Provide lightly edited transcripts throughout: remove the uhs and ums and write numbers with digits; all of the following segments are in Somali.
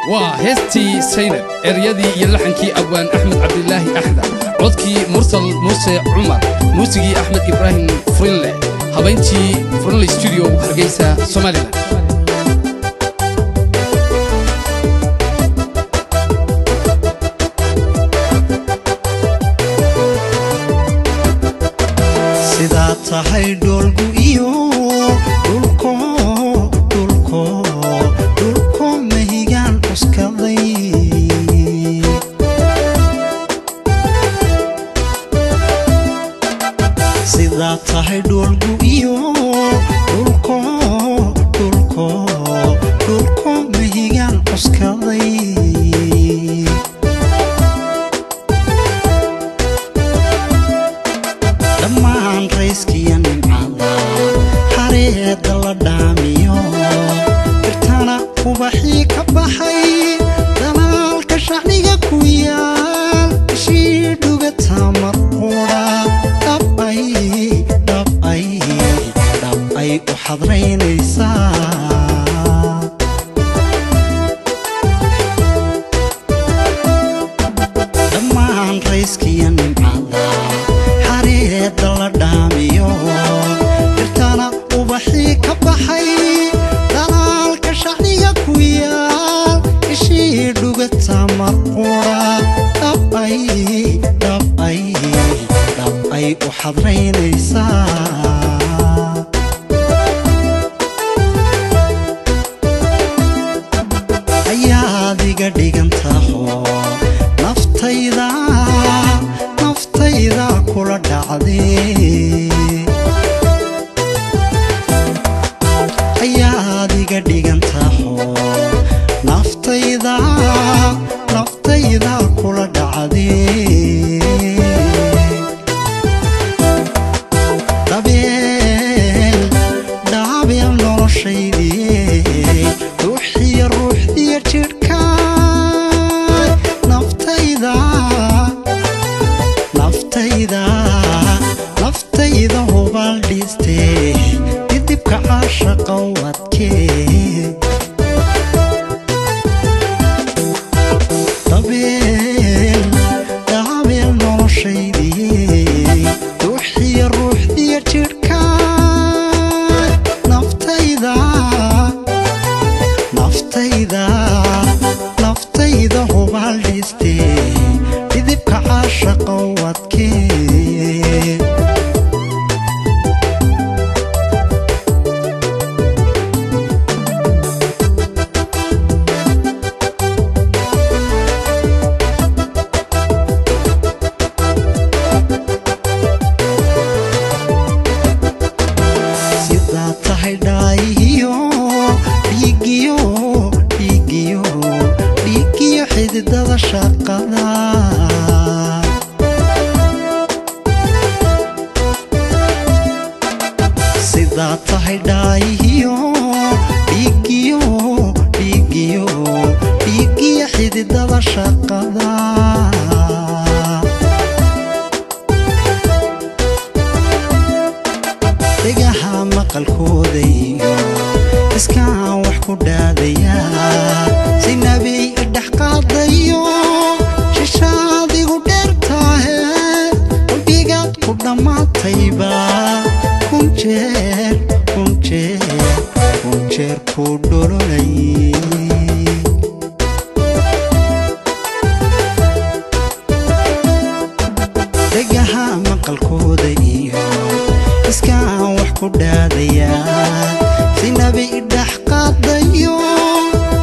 وهستي سينب إريادي يلحنكي أبوان أحمد عبد الله أحدى عضكي مرسل موسى عمر موسيقي أحمد إبراهيم فرينلي هبينتي فرينلي ستوديو هرقيسة سوماليلاند tahay dolgu iyo dulko mahigaan uskaday sida tahay dolgu iyo dulko mahigaan uskaday raiskiyan nimcada xareeda la dhaamiyo birtana ubaxii ka baxay dalaalka shacniga ku yaal ishii dhugata marquudha dhab ay u xadraynaysaa dhammaan raiskiyan nimcada la dhaamiyo birtana ubaxii ka baxay dalaalka shacniga ku yaal ishii dhugata marquudha dhab ay u xadraynaysaa ayaad iga dhigantaho naftayda kula dhacday ayaad iga dhigantaho naftayda kula dhacday dabeel noloshaydii ruuxdiya jidhka naftayda hubal dhistee didibka caashaqa wadkee dabeel noloshaydii ruuxdiya jidhka naftayda hubal dhistee didibka caashaqa wadkee dhiigiyo xididada shaqada sidaa tahay dhaayihiyo dhiigiyo xididada shaqada dhegaha maqalkooda iyo iskaan wax ku dhaadayaa si nabiy dhex qaadayo shishaadigu dheertaahe qalbigaad ku dhammaatayba kun jeer ku dhololay dhegaha maqalkooda iyo iskaan wax ku dhaadayaa si nabiy dhex qaadayo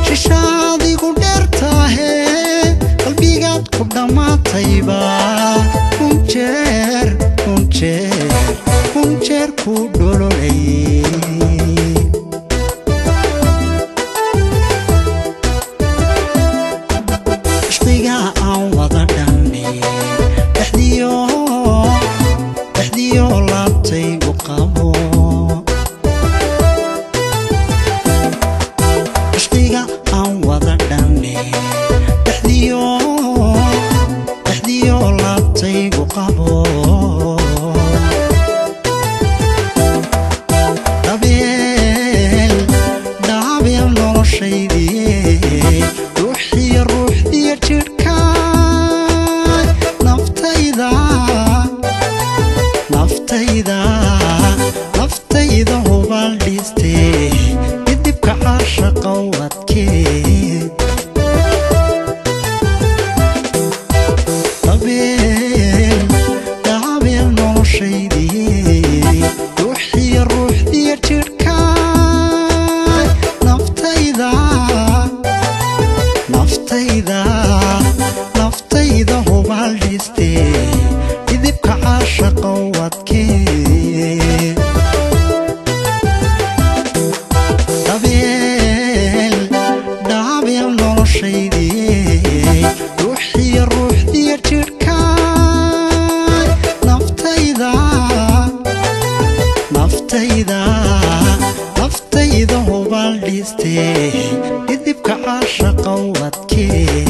shishaadigu dheertaahe qalbigaad ku dhammaatayba kun jeer ku dhololay ishqiga aan wada dhalnay dhexdiyo laabtaygu qabo ishqiga aan wada dhalnay dhexdiyo laabtaygu qabo dabeel noloshaydii wadkee dacabeel noloshaydii ruuxiyo ruuxdiyo jidhkaay naftayda hubaal dhistee idibka caashaqa wadkee dacabeel noloshaydii ruuxiyo ruuxdiyo jidhkaay naftayda hubaal dhistee idibka caashaqa wadkee